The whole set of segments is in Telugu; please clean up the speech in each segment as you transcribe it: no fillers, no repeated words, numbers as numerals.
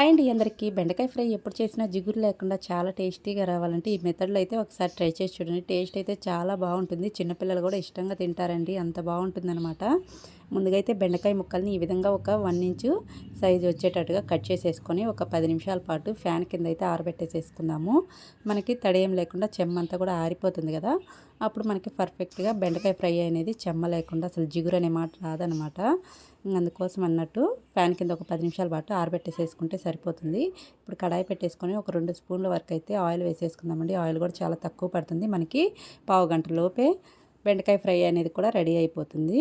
అండ్ అందరికీ బెండకాయ ఫ్రై ఎప్పుడు చేసినా జిగురు లేకుండా చాలా టేస్టీగా రావాలంటే ఈ మెథడ్లో అయితే ఒకసారి ట్రై చేసి చూడండి. టేస్ట్ అయితే చాలా బాగుంటుంది. చిన్నపిల్లలు కూడా ఇష్టంగా తింటారండి, అంత బాగుంటుందన్నమాట. ముందుగా అయితే బెండకాయ ముక్కల్ని ఈ విధంగా ఒక 1 ఇంచు సైజు వచ్చేటట్టుగా కట్ చేసేసుకొని ఒక 10 నిమిషాల పాటు ఫ్యాన్ కింద అయితే ఆరబెట్టేసేసుకుందాము. మనకి తడేం లేకుండా చెమ్మంతా కూడా ఆరిపోతుంది కదా, అప్పుడు మనకి పర్ఫెక్ట్గా బెండకాయ ఫ్రై అనేది చెమ్మ లేకుండా అసలు జిగురు అనే మాట రాదనమాట. అందుకోసం అన్నట్టు ఫ్యాన్ కింద ఒక 10 నిమిషాల పాటు ఆరబెట్టేసేసుకుంటే సరిపోతుంది. ఇప్పుడు కడాయి పెట్టేసుకొని ఒక 2 స్పూన్ల వరకు అయితే ఆయిల్ వేసేసుకుందామండి. ఆయిల్ కూడా చాలా తక్కువ పడుతుంది మనకి. పావు గంట లోపే బెండకాయ ఫ్రై అనేది కూడా రెడీ అయిపోతుంది.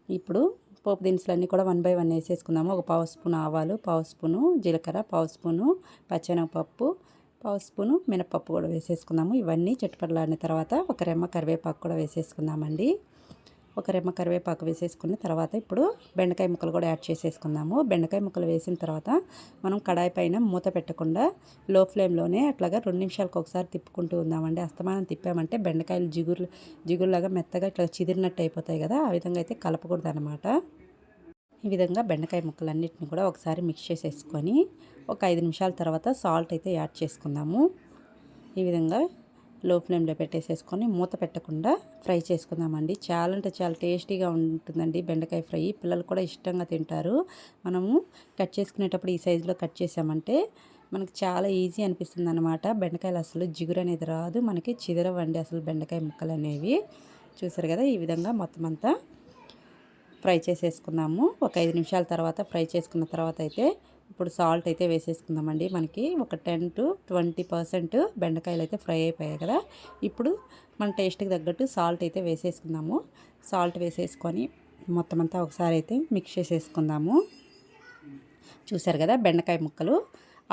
ఇప్పుడు పోపు దినుసులన్నీ కూడా 1 బై 1 వేసేసుకుందాము. ఒక పావు స్పూన్ ఆవాలు, పావు స్పూను జీలకర్ర, పావు స్పూను పచ్చెనగపప్పు, పావు స్పూను మినపప్పు కూడా వేసేసుకుందాము. ఇవన్నీ చిటపటలాడిన తర్వాత ఒక రెమ్మ కరివేపాకు కూడా వేసేసుకుందామండి. ఒక రెమ్మ కరివేపాకు వేసేసుకున్న తర్వాత ఇప్పుడు బెండకాయ ముక్కలు కూడా యాడ్ చేసేసుకుందాము. బెండకాయ ముక్కలు వేసిన తర్వాత మనం కడాయి పైన మూత పెట్టకుండా లో ఫ్లేమ్లోనే అట్లాగా 2 నిమిషాలకు ఒకసారి తిప్పుకుంటూ ఉందామండి. అస్తమానం తిప్పామంటే బెండకాయలు జిగురులాగా మెత్తగా ఇట్లా చిదిరినట్టు అయిపోతాయి కదా, ఆ విధంగా అయితే కలపకూడదు అనమాట. ఈ విధంగా బెండకాయ ముక్కలన్నిటిని కూడా ఒకసారి మిక్స్ చేసేసుకొని ఒక 5 నిమిషాల తర్వాత సాల్ట్ అయితే యాడ్ చేసుకుందాము. ఈ విధంగా లో ఫ్లేమ్లో పెట్టేసేసుకొని మూత పెట్టకుండా ఫ్రై చేసుకుందామండి. చాలా అంటే చాలా టేస్టీగా ఉంటుందండి బెండకాయ ఫ్రై. పిల్లలు కూడా ఇష్టంగా తింటారు. మనము కట్ చేసుకునేటప్పుడు ఈ సైజులో కట్ చేసామంటే మనకి చాలా ఈజీ అనిపిస్తుంది అనమాట. బెండకాయలు అసలు జిగురు అనేది రాదు, మనకి చిదరవండి అసలు బెండకాయ ముక్కలు అనేవి. చూసారు కదా, ఈ విధంగా మొత్తం అంతా ఫ్రై చేసేసుకుందాము. ఒక 5 నిమిషాల తర్వాత ఫ్రై చేసుకున్న తర్వాత అయితే ఇప్పుడు సాల్ట్ అయితే వేసేసుకుందామండి. మనకి ఒక 10 to 20% బెండకాయలు అయితే ఫ్రై అయిపోయాయి కదా, ఇప్పుడు మన టేస్ట్కి తగ్గట్టు సాల్ట్ అయితే వేసేసుకుందాము. సాల్ట్ వేసేసుకొని మొత్తం అంతా ఒకసారి అయితే మిక్స్ చేసేసుకుందాము. చూసారు కదా, బెండకాయ ముక్కలు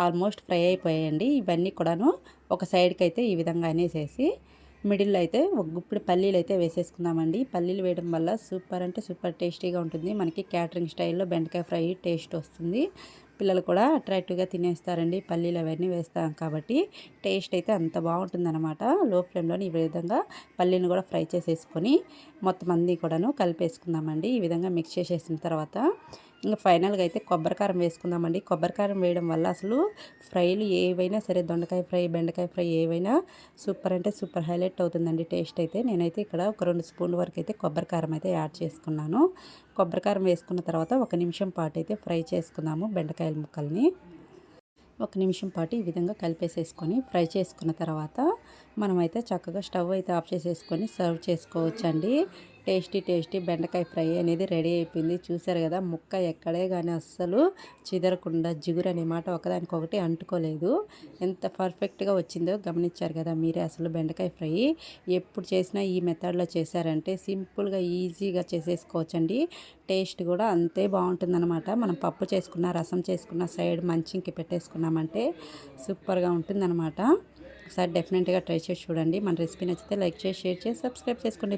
ఆల్మోస్ట్ ఫ్రై అయిపోయాయండి. ఇవన్నీ కూడాను ఒక సైడ్కి అయితే ఈ విధంగా అనేసేసి మిడిల్లో అయితే ఒక గుప్పిడి పల్లీలు అయితే వేసేసుకుందామండి. పల్లీలు వేయడం వల్ల సూపర్ అంటే సూపర్ టేస్టీగా ఉంటుంది. మనకి క్యాటరింగ్ స్టైల్లో బెండకాయ ఫ్రై టేస్ట్ వస్తుంది. పిల్లలు కూడా అట్రాక్టివ్గా తినేస్తారండి, పల్లీలు అవన్నీ వేస్తాం కాబట్టి. టేస్ట్ అయితే అంత బాగుంటుందన్నమాట. లో ఫ్లేమ్లోని ఈ విధంగా పల్లీని కూడా ఫ్రై చేసేసుకొని మొత్తం అన్నీ కూడాను కలిపేసుకుందామండి. ఈ విధంగా మిక్స్ చేసేసిన తర్వాత ఇంకా ఫైనల్గా అయితే కొబ్బరికారం వేసుకుందామండి. కొబ్బరికారం వేయడం వల్ల అసలు ఫ్రైలు ఏవైనా సరే, దొండకాయ ఫ్రై, బెండకాయ ఫ్రై ఏవైనా సూపర్ అంటే సూపర్ హైలైట్ అవుతుందండి టేస్ట్ అయితే. నేనైతే ఇక్కడ ఒక 2 స్పూన్ల వరకు అయితే కొబ్బరికారం అయితే యాడ్ చేసుకున్నాను. కొబ్బరికారం వేసుకున్న తర్వాత 1 నిమిషం పాటు అయితే ఫ్రై చేసుకుందాము బెండకాయల ముక్కల్ని. 1 నిమిషం పాటు ఈ విధంగా కలిపేసేసుకొని ఫ్రై చేసుకున్న తర్వాత మనమైతే చక్కగా స్టవ్ అయితే ఆఫ్ చేసేసుకొని సర్వ్ చేసుకోవచ్చండి. టేస్టీ బెండకాయ ఫ్రై అనేది రెడీ అయిపోయింది. చూసారు కదా, ముక్క ఎక్కడే కానీ అస్సలు చిదరకుండా జిగురు అనే మాట ఒకదానికొకటి అంటుకోలేదు. ఎంత పర్ఫెక్ట్గా వచ్చిందో గమనించారు కదా మీరే. అసలు బెండకాయ ఫ్రై ఎప్పుడు చేసినా ఈ మెథడ్లో చేశారంటే సింపుల్గా ఈజీగా చేసేసుకోవచ్చండి. టేస్ట్ కూడా అంతే బాగుంటుందన్నమాట. మనం పప్పు చేసుకున్న, రసం చేసుకున్న, సైడ్ మంచింకి పెట్టేసుకున్నామంటే సూపర్గా ఉంటుందన్నమాట. ఒకసారి డెఫినెట్గా ట్రై చేసి చూడండి. మన రెసిపీ నచ్చితే లైక్ చేసి, షేర్ చేసి, సబ్స్క్రైబ్ చేసుకోండి.